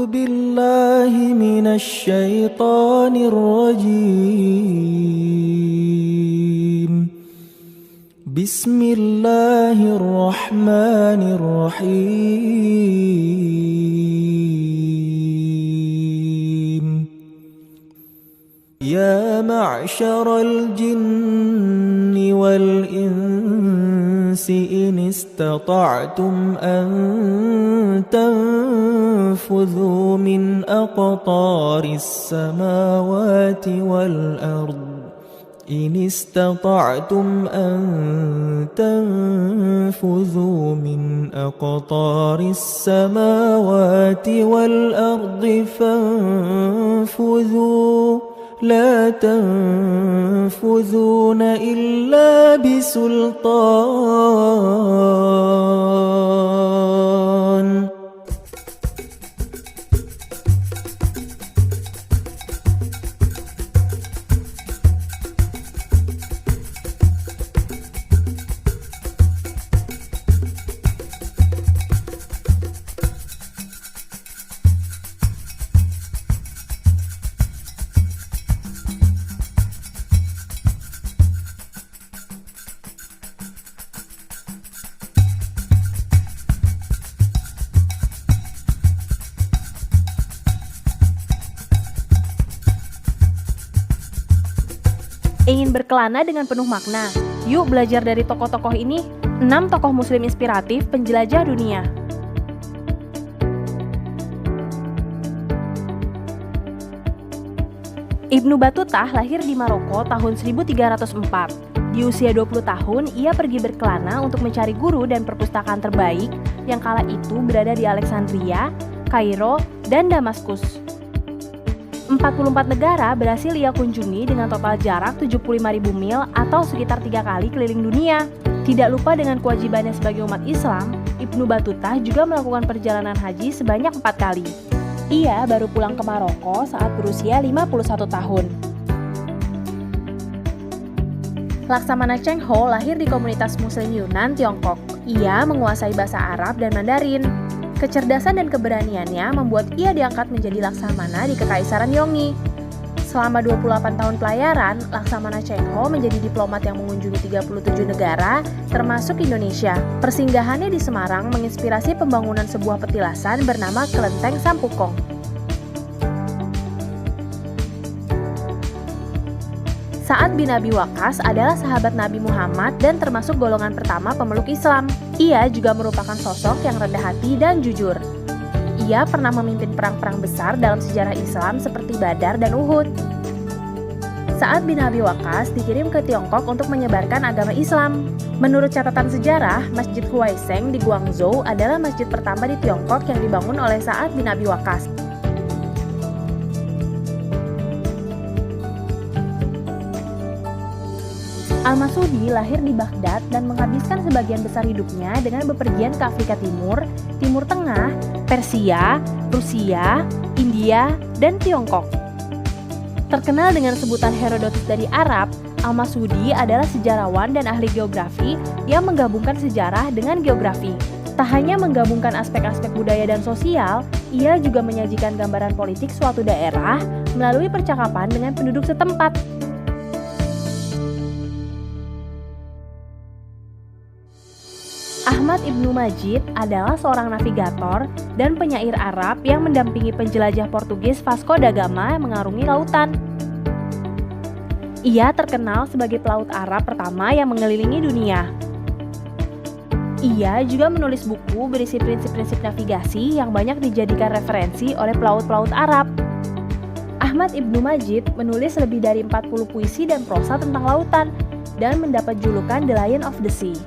بالله من الشيطان الرجيم بسم الله الرحمن الرحيم يا معشر الجن والإنس إن استطعتم أن تنفذوا من أقطار السماوات والأرض إن استطعتم أن تنفذوا من أقطار السماوات والأرض فانفذوا لا تنفذون إلا بسلطان. Ingin berkelana dengan penuh makna? Yuk belajar dari tokoh-tokoh ini, 6 tokoh muslim inspiratif penjelajah dunia. Ibnu Battuta lahir di Maroko tahun 1304. Di usia 20 tahun, ia pergi berkelana untuk mencari guru dan perpustakaan terbaik yang kala itu berada di Alexandria, Kairo, dan Damaskus. 44 negara berhasil ia kunjungi dengan total jarak 75.000 mil atau sekitar 3 kali keliling dunia. Tidak lupa dengan kewajibannya sebagai umat Islam, Ibnu Battuta juga melakukan perjalanan haji sebanyak 4 kali. Ia baru pulang ke Maroko saat berusia 51 tahun. Laksamana Cheng Ho lahir di komunitas Muslim Yunan, Tiongkok. Ia menguasai bahasa Arab dan Mandarin. Kecerdasan dan keberaniannya membuat ia diangkat menjadi Laksamana di Kekaisaran Yongi. Selama 28 tahun pelayaran, Laksamana Cheng Ho menjadi diplomat yang mengunjungi 37 negara, termasuk Indonesia. Persinggahannya di Semarang menginspirasi pembangunan sebuah petilasan bernama Kelenteng Sampukong. Sa'ad bin Abi Waqqas adalah sahabat Nabi Muhammad dan termasuk golongan pertama pemeluk Islam. Ia juga merupakan sosok yang rendah hati dan jujur. Ia pernah memimpin perang-perang besar dalam sejarah Islam seperti Badar dan Uhud. Sa'ad bin Abi Waqqas dikirim ke Tiongkok untuk menyebarkan agama Islam. Menurut catatan sejarah, Masjid Huaiseng di Guangzhou adalah masjid pertama di Tiongkok yang dibangun oleh Sa'ad bin Abi Waqqas. Al-Masudi lahir di Baghdad dan menghabiskan sebagian besar hidupnya dengan bepergian ke Afrika Timur, Timur Tengah, Persia, Rusia, India, dan Tiongkok. Terkenal dengan sebutan Herodotus dari Arab, Al-Masudi adalah sejarawan dan ahli geografi yang menggabungkan sejarah dengan geografi. Tak hanya menggabungkan aspek-aspek budaya dan sosial, ia juga menyajikan gambaran politik suatu daerah melalui percakapan dengan penduduk setempat. Ahmad Ibnu Majid adalah seorang navigator dan penyair Arab yang mendampingi penjelajah Portugis Vasco da Gama mengarungi lautan. Ia terkenal sebagai pelaut Arab pertama yang mengelilingi dunia. Ia juga menulis buku berisi prinsip-prinsip navigasi yang banyak dijadikan referensi oleh pelaut-pelaut Arab. Ahmad Ibnu Majid menulis lebih dari 40 puisi dan prosa tentang lautan dan mendapat julukan The Lion of the Sea.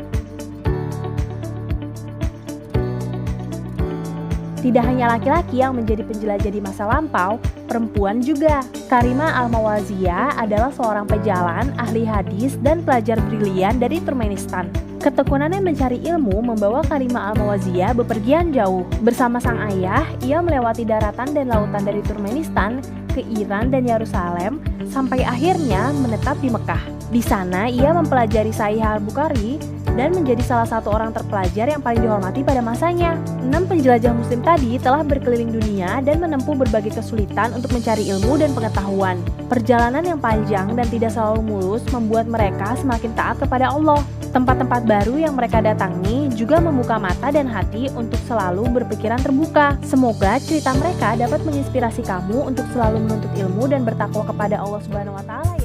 Tidak hanya laki-laki yang menjadi penjelajah di masa lampau, perempuan juga. Karima Al-Mawaziyah adalah seorang pejalan, ahli hadis, dan pelajar brilian dari Turkmenistan. Ketekunannya mencari ilmu membawa Karima Al-Mawaziyah bepergian jauh. Bersama sang ayah, ia melewati daratan dan lautan dari Turkmenistan ke Iran dan Yerusalem, sampai akhirnya menetap di Mekah. Di sana, ia mempelajari Sahih Al-Bukhari dan menjadi salah satu orang terpelajar yang paling dihormati pada masanya. 6 penjelajah muslim tadi telah berkeliling dunia dan menempuh berbagai kesulitan untuk mencari ilmu dan pengetahuan. Perjalanan yang panjang dan tidak selalu mulus membuat mereka semakin taat kepada Allah. Tempat-tempat baru yang mereka datangi juga membuka mata dan hati untuk selalu berpikiran terbuka. Semoga cerita mereka dapat menginspirasi kamu untuk selalu menuntut ilmu dan bertakwa kepada Allah Subhanahu wa Ta'ala.